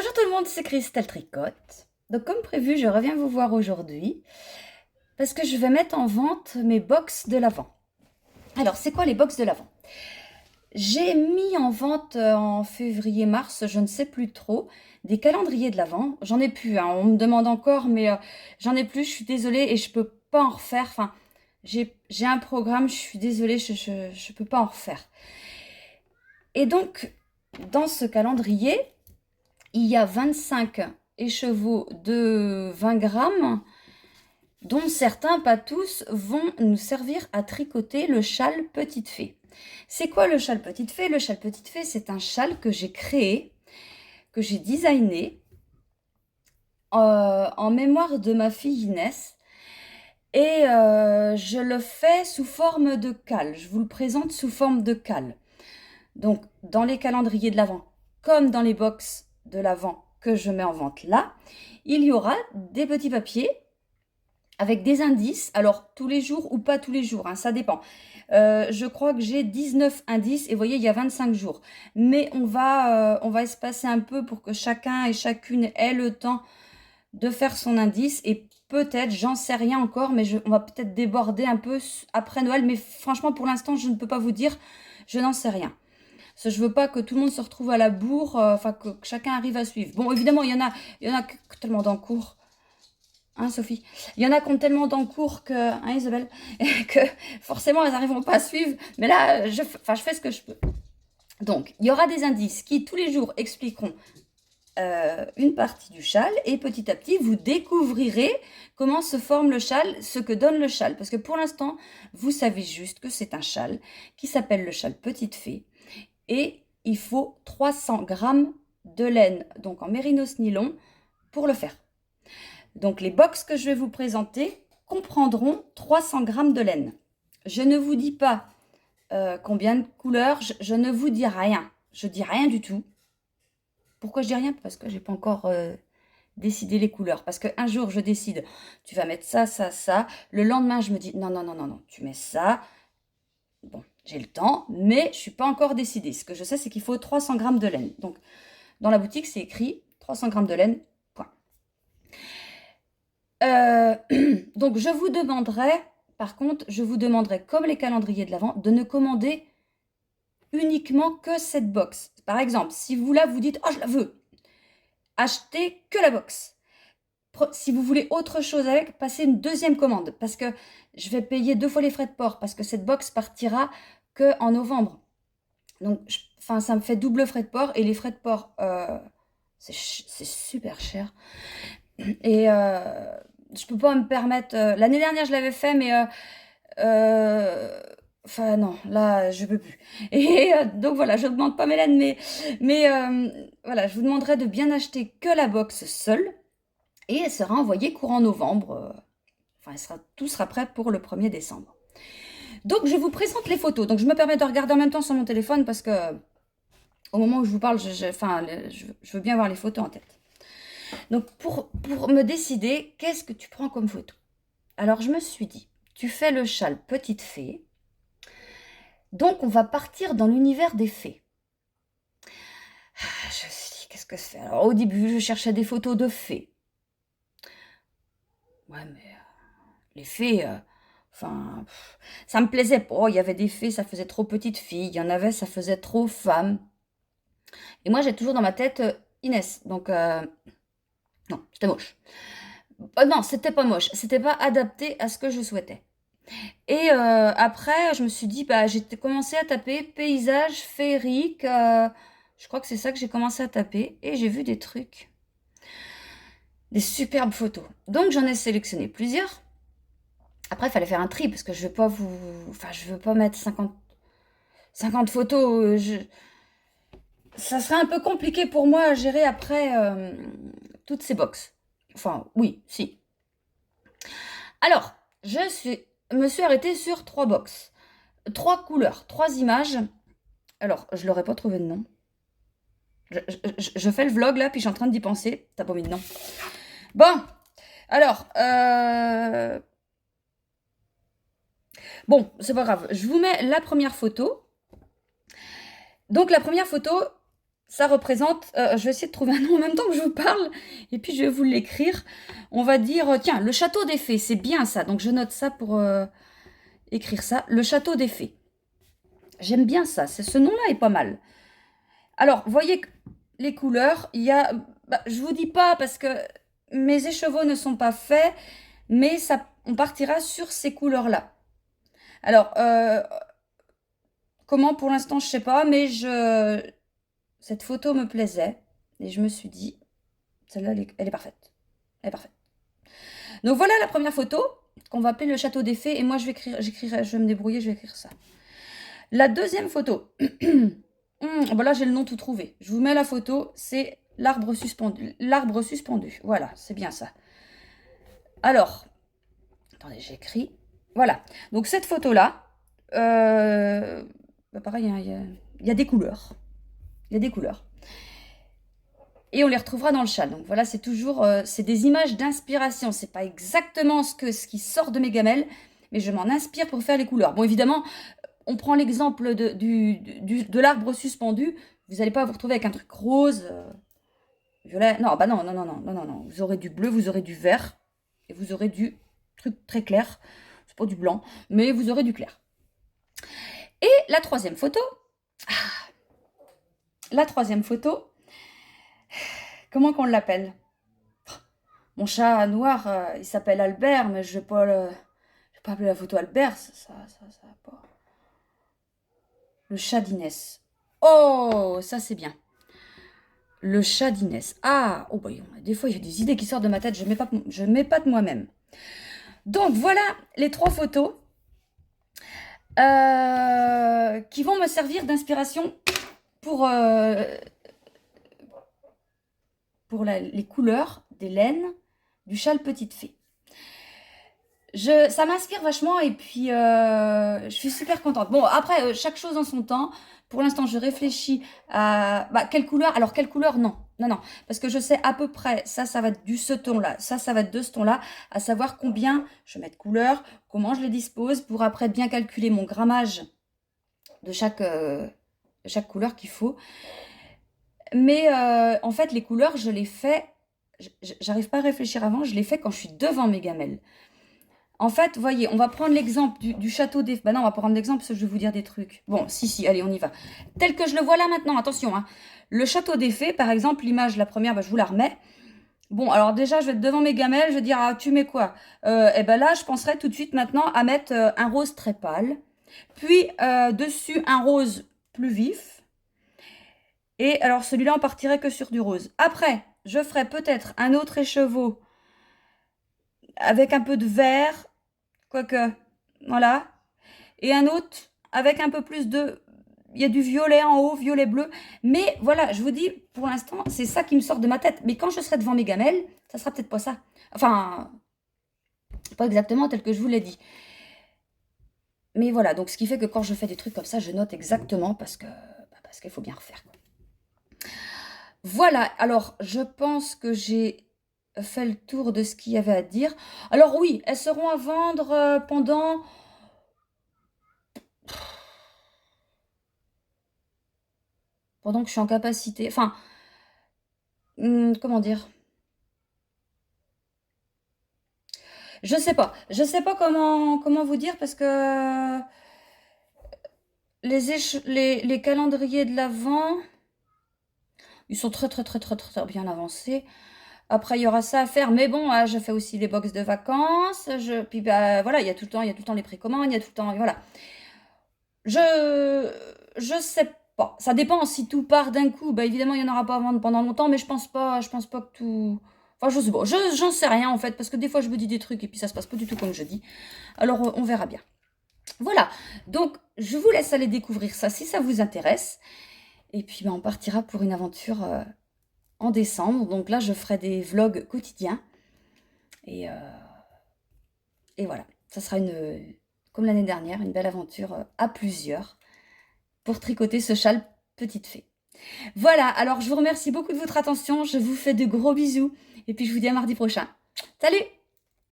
Bonjour tout le monde, c'est Christelle Tricotte. Donc comme prévu, je reviens vous voir aujourd'hui parce que je vais mettre en vente mes box de l'Avent. Alors, c'est quoi les box de l'Avent? J'ai mis en vente en février-mars, je ne sais plus trop, des calendriers de l'Avent. J'en ai plus, hein, on me demande encore, mais j'en ai plus, je suis désolée et je peux pas en refaire. Enfin, j'ai un programme, je suis désolée, je peux pas en refaire. Et donc, dans ce calendrier, il y a 25 écheveaux de 20 grammes, dont certains, pas tous, vont nous servir à tricoter le châle Petite Fée. C'est quoi le châle Petite Fée? Le châle Petite Fée, c'est un châle que j'ai créé, que j'ai designé en mémoire de ma fille Inès. Et je le fais sous forme de cale. Je vous le présente sous forme de cale. Donc, dans les calendriers de l'Avent, comme dans les box de l'Avent que je mets en vente là, il y aura des petits papiers avec des indices. Alors, tous les jours ou pas tous les jours, hein, ça dépend. Je crois que j'ai 19 indices et vous voyez, il y a 25 jours. Mais on va espacer un peu pour que chacun et chacune ait le temps de faire son indice et peut-être, j'en sais rien encore, mais on va peut-être déborder un peu après Noël. Mais franchement, pour l'instant, je ne peux pas vous dire, je n'en sais rien. Parce que je veux pas que tout le monde se retrouve à la bourre, enfin que chacun arrive à suivre. Bon, évidemment, il y en a tellement d'encours. Hein, Sophie? Il y en a qui ont tellement d'encours que, hein, Isabelle, que forcément, elles n'arriveront pas à suivre. Mais là, je fais ce que je peux. Donc, il y aura des indices qui, tous les jours, expliqueront une partie du châle. Et petit à petit, vous découvrirez comment se forme le châle, ce que donne le châle. Parce que pour l'instant, vous savez juste que c'est un châle qui s'appelle le châle Petite Fée. Et il faut 300 grammes de laine, donc en mérinos nylon, pour le faire. Donc les box que je vais vous présenter comprendront 300 grammes de laine. Je ne vous dis pas combien de couleurs, je ne vous dis rien. Je dis rien du tout. Pourquoi je dis rien? Parce que j'ai pas encore décidé les couleurs. Parce qu'un jour, je décide, tu vas mettre ça, ça, ça. Le lendemain, je me dis, non, non, non, non, non, tu mets ça. Bon, j'ai le temps, mais je suis pas encore décidée. Ce que je sais, c'est qu'il faut 300 grammes de laine. Donc, dans la boutique, c'est écrit 300 grammes de laine, point. Donc, je vous demanderai, par contre, comme les calendriers de l'Avent, de ne commander uniquement que cette box. Par exemple, si vous là, vous dites, oh, je la veux, achetez que la box. Si vous voulez autre chose avec, passez une deuxième commande, parce que je vais payer 2 fois les frais de port, parce que cette box partira qu'en novembre. Donc, ça me fait double frais de port, et les frais de port, c'est super cher. Et je peux pas me permettre. L'année dernière, je l'avais fait, mais enfin non, là, je peux plus. Et donc voilà, je ne demande pas Mélène, mais voilà, je vous demanderai de bien acheter que la box seule, et elle sera envoyée courant novembre. Enfin, tout sera prêt pour le 1er décembre. Donc, je vous présente les photos. Donc, je me permets de regarder en même temps sur mon téléphone parce que au moment où je vous parle, je veux bien voir les photos en tête. Donc, pour me décider, qu'est-ce que tu prends comme photo? Alors, je me suis dit, tu fais le châle Petite Fée. Donc, on va partir dans l'univers des fées. Je me suis dit, qu'est-ce que c'est? Alors, au début, je cherchais des photos de fées. Ouais, mais les fées, enfin, ça me plaisait pas. Il y avait des fées, ça faisait trop petite fille. Il y en avait, ça faisait trop femme. Et moi, j'ai toujours dans ma tête Inès. Donc, non, c'était moche. Non, c'était pas moche. C'était pas adapté à ce que je souhaitais. Et après, je me suis dit, bah, j'ai commencé à taper paysage féerique. Je crois que c'est ça que j'ai commencé à taper. Et j'ai vu des trucs. Des superbes photos. Donc, j'en ai sélectionné plusieurs. Après, il fallait faire un tri parce que je veux pas je veux pas mettre 50 photos. Ça serait un peu compliqué pour moi à gérer après toutes ces box. Enfin, oui, si. Alors, me suis arrêtée sur 3 box. 3 couleurs, 3 images. Alors, je l'aurais pas trouvé de nom. Je fais le vlog là, puis je suis en train d'y penser. T'as pas mis de nom. Bon, alors, bon, c'est pas grave. Je vous mets la première photo. Donc, la première photo, ça représente, je vais essayer de trouver un nom en même temps que je vous parle, et puis je vais vous l'écrire. On va dire, tiens, le château des fées, c'est bien ça. Donc je note ça pour écrire ça. Le château des fées. J'aime bien ça, ce nom-là est pas mal. Alors, voyez les couleurs, il y a... Bah, je vous dis pas parce que mes écheveaux ne sont pas faits, mais ça, on partira sur ces couleurs-là. Alors, comment pour l'instant, je sais pas, mais cette photo me plaisait et je me suis dit, celle-là, elle est parfaite. Elle est parfaite. Donc voilà la première photo qu'on va appeler le château des fées et moi je vais me débrouiller, je vais écrire ça. La deuxième photo, bon là j'ai le nom tout trouvé. Je vous mets la photo, c'est l'arbre suspendu. L'arbre suspendu, voilà, c'est bien ça. Alors, attendez, j'écris. Voilà, donc cette photo-là, bah pareil, il y a des couleurs. Il y a des couleurs. Et on les retrouvera dans le châle. Donc voilà, c'est toujours, c'est des images d'inspiration. C'est pas exactement ce qui sort de mes gamelles, mais je m'en inspire pour faire les couleurs. Bon, évidemment, on prend l'exemple de l'arbre suspendu. Vous n'allez pas vous retrouver avec un truc rose, violet. Non, bah non, non, non, non, non, non, non. Vous aurez du bleu, vous aurez du vert, et vous aurez du truc très clair. C'est pas du blanc, mais vous aurez du clair. Et la troisième photo. La troisième photo. Comment qu'on l'appelle? Mon chat noir, il s'appelle Albert, mais je vais pas appeler la photo Albert, ça va pas. Le chat d'Inès. Oh, ça c'est bien. Le chat d'Inès. Ah, oh bah, des fois il y a des idées qui sortent de ma tête, je mets pas de moi-même. Donc voilà les trois photos qui vont me servir d'inspiration pour les couleurs des laines du châle Petite Fée. Ça m'inspire vachement et puis je suis super contente. Bon, après, chaque chose en son temps. Pour l'instant, je réfléchis à... Bah, quelle couleur? Alors, quelle couleur? Non. Non, non. Parce que je sais à peu près, ça va être ce ton-là. Ça va être de ce ton-là. À savoir combien je mets de couleurs, comment je les dispose pour après bien calculer mon grammage de chaque couleur qu'il faut. Mais en fait, les couleurs, je les fais... J'arrive pas à réfléchir avant. Je les fais quand je suis devant mes gamelles. En fait, voyez, on va prendre l'exemple du château des... Bah non, on va prendre l'exemple parce que je vais vous dire des trucs. Bon, si, allez, on y va. Tel que je le vois là maintenant, attention. Hein. Le château des fées, par exemple, l'image, la première, bah, je vous la remets. Bon, alors déjà, je vais être devant mes gamelles, je vais dire, ah, tu mets quoi? Eh ben là, je penserais tout de suite maintenant à mettre un rose très pâle. Puis, dessus, un rose plus vif. Et alors, celui-là, on partirait que sur du rose. Après, je ferai peut-être un autre écheveau avec un peu de vert, quoique, voilà. Et un autre avec un peu plus de... Il y a du violet en haut, violet bleu. Mais voilà, je vous dis, pour l'instant, c'est ça qui me sort de ma tête. Mais quand je serai devant mes gamelles, ça sera peut-être pas ça. Enfin, pas exactement tel que je vous l'ai dit. Mais voilà, donc ce qui fait que quand je fais des trucs comme ça, je note exactement parce qu'il faut bien refaire. Quoi. Voilà, alors je pense que j'ai fait le tour de ce qu'il y avait à dire. Alors oui, elles seront à vendre pendant que je suis en capacité. Enfin, comment dire? Je sais pas. Je sais pas comment vous dire parce que les calendriers de l'Avent, ils sont très bien avancés. Après, il y aura ça à faire. Mais bon, je fais aussi les box de vacances. Puis bah, voilà, il y a tout le temps les précommandes, il y a tout le temps... Voilà. Je sais pas. Ça dépend. Si tout part d'un coup, bah évidemment, il n'y en aura pas à vendre pendant longtemps. Mais je pense pas que tout... Enfin, je sais pas. J'en sais rien, en fait. Parce que des fois, je me dis des trucs et puis ça se passe pas du tout comme je dis. Alors, on verra bien. Voilà. Donc, je vous laisse aller découvrir ça si ça vous intéresse. Et puis, bah, on partira pour une aventure en décembre. Donc là, je ferai des vlogs quotidiens. Et voilà. Ça sera comme l'année dernière, une belle aventure à plusieurs pour tricoter ce châle Petite Fée. Voilà, alors je vous remercie beaucoup de votre attention, je vous fais de gros bisous et puis je vous dis à mardi prochain. Salut!